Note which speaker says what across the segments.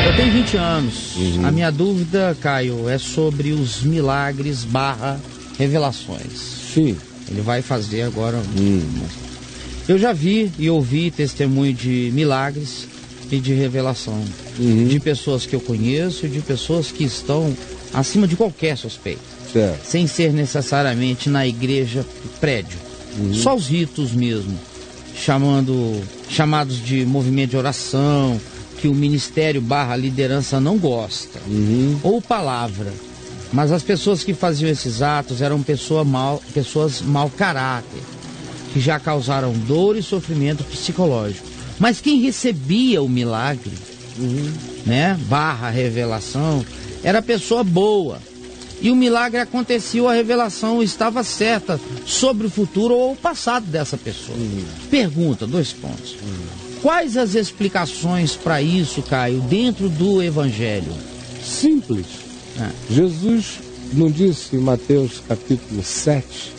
Speaker 1: Eu tenho 20 anos. A minha dúvida, Caio, é sobre os milagres / revelações.
Speaker 2: Sim.
Speaker 1: Ele vai fazer agora. Eu já vi e ouvi testemunho de milagres e de revelação. De pessoas que eu conheço e de pessoas que estão acima de qualquer suspeita.
Speaker 2: Certo.
Speaker 1: Sem ser necessariamente na igreja prédio. Só os ritos mesmo. Chamados de movimento de oração, que o ministério / liderança não gosta. Ou palavra. Mas as pessoas que faziam esses atos eram pessoas mau caráter, que já causaram dor e sofrimento psicológico. Mas quem recebia o milagre, né, / revelação, era pessoa boa. E o milagre acontecia, a revelação estava certa sobre o futuro ou o passado dessa pessoa. Pergunta, 2 pontos. Quais as explicações para isso, Caio, dentro do Evangelho?
Speaker 2: Simples. Jesus não disse em Mateus capítulo 7,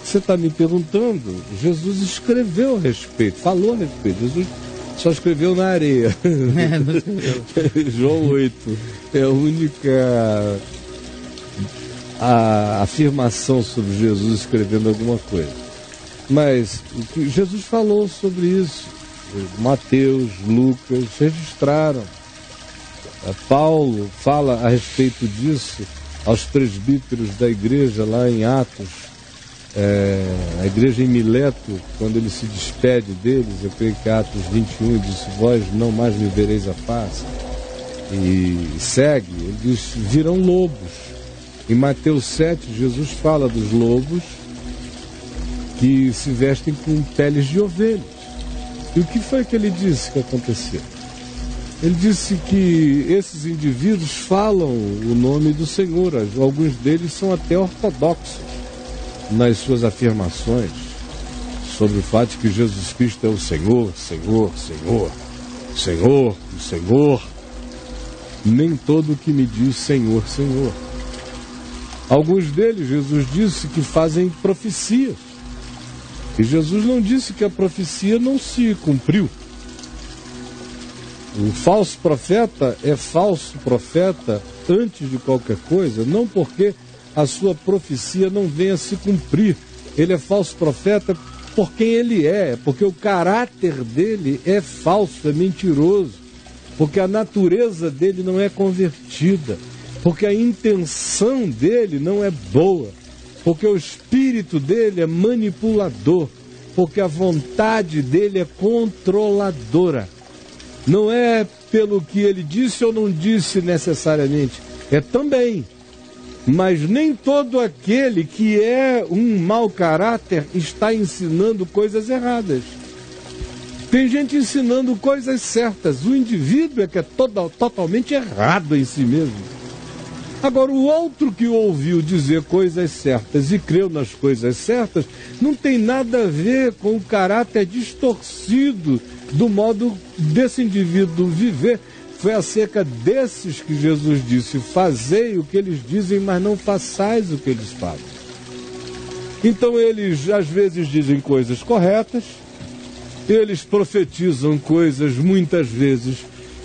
Speaker 2: você está me perguntando, Jesus escreveu a respeito, falou a respeito, Jesus só escreveu na areia. João 8 é a única afirmação sobre Jesus escrevendo alguma coisa. Mas Jesus falou sobre isso, Mateus, Lucas registraram. Paulo fala a respeito disso aos presbíteros da igreja lá em Atos, a igreja em Mileto, quando ele se despede deles, eu creio que Atos 21, ele disse: vós não mais me vereis a face. E segue, ele diz: virão lobos. Em Mateus 7, Jesus fala dos lobos que se vestem com peles de ovelhas. E o que foi que ele disse que aconteceu? Ele disse que esses indivíduos falam o nome do Senhor, alguns deles são até ortodoxos nas suas afirmações sobre o fato de que Jesus Cristo é o Senhor, Senhor, Senhor, Senhor, o Senhor. Nem todo que me diz Senhor, Senhor. Alguns deles, Jesus disse que fazem profecias. E Jesus não disse que a profecia não se cumpriu. O falso profeta é falso profeta antes de qualquer coisa, não porque a sua profecia não venha a se cumprir. Ele é falso profeta por quem ele é, porque o caráter dele é falso, é mentiroso, porque a natureza dele não é convertida, porque a intenção dele não é boa, porque o espírito dele é manipulador, porque a vontade dele é controladora. Não é pelo que ele disse ou não disse necessariamente, é também. Mas nem todo aquele que é um mau caráter está ensinando coisas erradas. Tem gente ensinando coisas certas. O indivíduo é que é totalmente errado em si mesmo. Agora, o outro que ouviu dizer coisas certas e creu nas coisas certas, não tem nada a ver com o caráter distorcido do modo desse indivíduo viver. Foi acerca desses que Jesus disse: fazei o que eles dizem, mas não façais o que eles fazem. Então eles às vezes dizem coisas corretas, eles profetizam coisas muitas vezes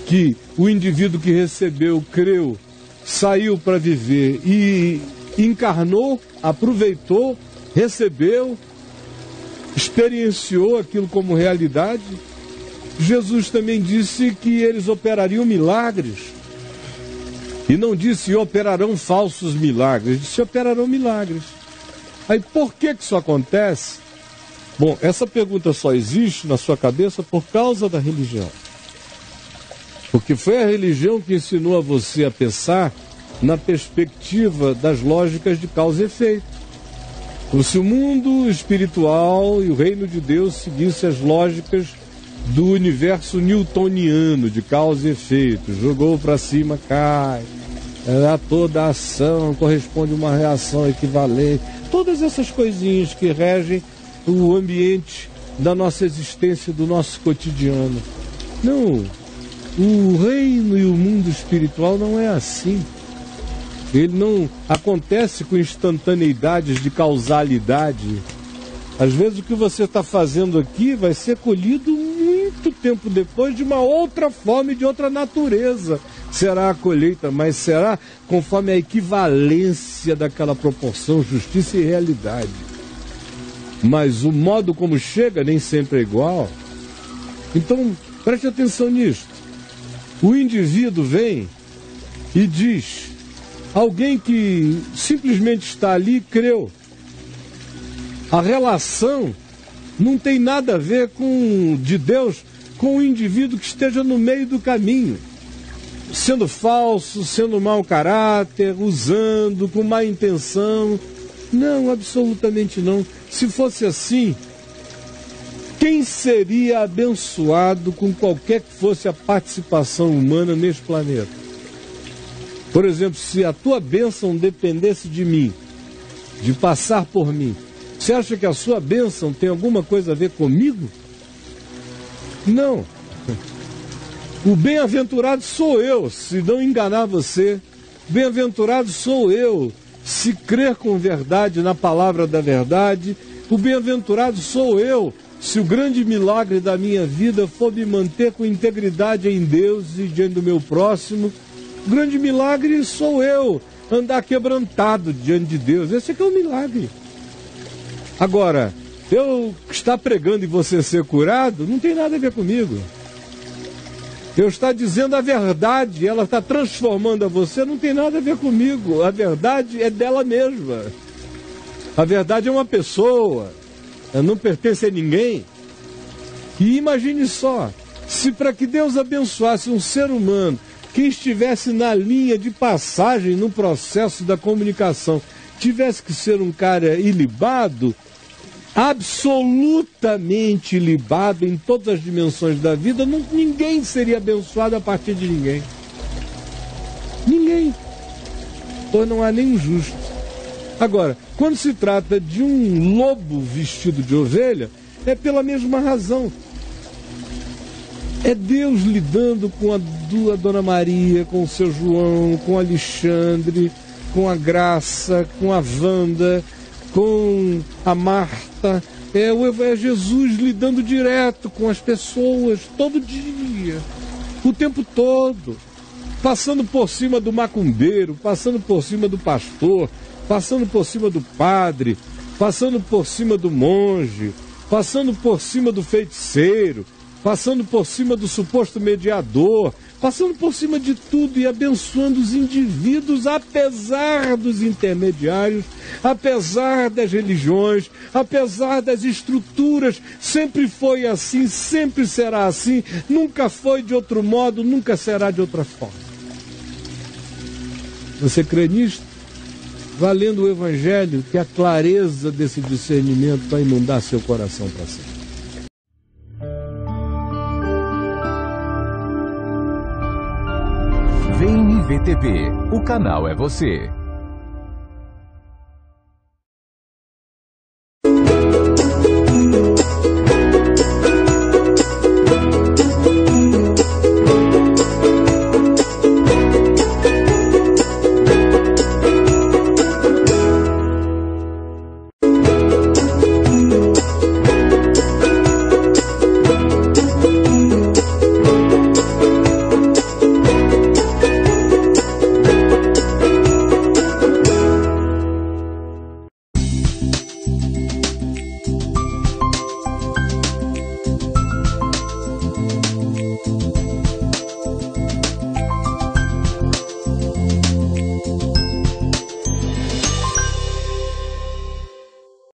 Speaker 2: que o indivíduo que recebeu, creu, saiu para viver e encarnou, aproveitou, recebeu, experienciou aquilo como realidade. Jesus também disse que eles operariam milagres. E não disse operarão falsos milagres, disse operarão milagres. Aí por que isso acontece? Bom, essa pergunta só existe na sua cabeça por causa da religião. Porque foi a religião que ensinou a você a pensar na perspectiva das lógicas de causa e efeito. Como se o mundo espiritual e o reino de Deus seguisse as lógicas do universo newtoniano de causa e efeito. Jogou para cima, cai. A toda ação corresponde a uma reação equivalente. Todas essas coisinhas que regem o ambiente da nossa existência, do nosso cotidiano. Não, o reino e o mundo espiritual não é assim. Ele não acontece com instantaneidades de causalidade. Às vezes o que você está fazendo aqui vai ser colhido muito tempo depois, de uma outra forma e de outra natureza será a colheita, mas será conforme a equivalência daquela proporção, justiça e realidade. Mas o modo como chega nem sempre é igual. Então, preste atenção nisto. O indivíduo vem e diz, alguém que simplesmente está ali creu. A relação não tem nada a ver de Deus com o indivíduo que esteja no meio do caminho, sendo falso, sendo mau caráter, usando, com má intenção. Não, absolutamente não. Se fosse assim, quem seria abençoado com qualquer que fosse a participação humana neste planeta? Por exemplo, se a tua bênção dependesse de mim, de passar por mim, você acha que a sua bênção tem alguma coisa a ver comigo? Não. O bem-aventurado sou eu, se não enganar você. Bem-aventurado sou eu, se crer com verdade na palavra da verdade. O bem-aventurado sou eu, se o grande milagre da minha vida for me manter com integridade em Deus e diante do meu próximo. O grande milagre sou eu, andar quebrantado diante de Deus. Esse é que é o milagre. Agora, eu estar pregando e você ser curado, não tem nada a ver comigo. Eu estar dizendo a verdade, ela está transformando a você, não tem nada a ver comigo. A verdade é dela mesma. A verdade é uma pessoa, ela não pertence a ninguém. E imagine só, se para que Deus abençoasse um ser humano que estivesse na linha de passagem no processo da comunicação, tivesse que ser um cara ilibado, absolutamente ilibado em todas as dimensões da vida, ninguém seria abençoado a partir de ninguém. Ninguém. Ou não há nenhum justo. Agora, quando se trata de um lobo vestido de ovelha, é pela mesma razão. É Deus lidando com a Dona Maria, com o seu João, com o Alexandre, com a Graça, com a Wanda, com a Marta. É Jesus lidando direto com as pessoas, todo dia, o tempo todo, passando por cima do macumbeiro, passando por cima do pastor, passando por cima do padre, passando por cima do monge, passando por cima do feiticeiro, passando por cima do suposto mediador, passando por cima de tudo e abençoando os indivíduos, apesar dos intermediários, apesar das religiões, apesar das estruturas. Sempre foi assim, sempre será assim, nunca foi de outro modo, nunca será de outra forma. Você crê nisto? Valendo o Evangelho, que a clareza desse discernimento vai inundar seu coração para sempre.
Speaker 3: VMVTV, o canal é você.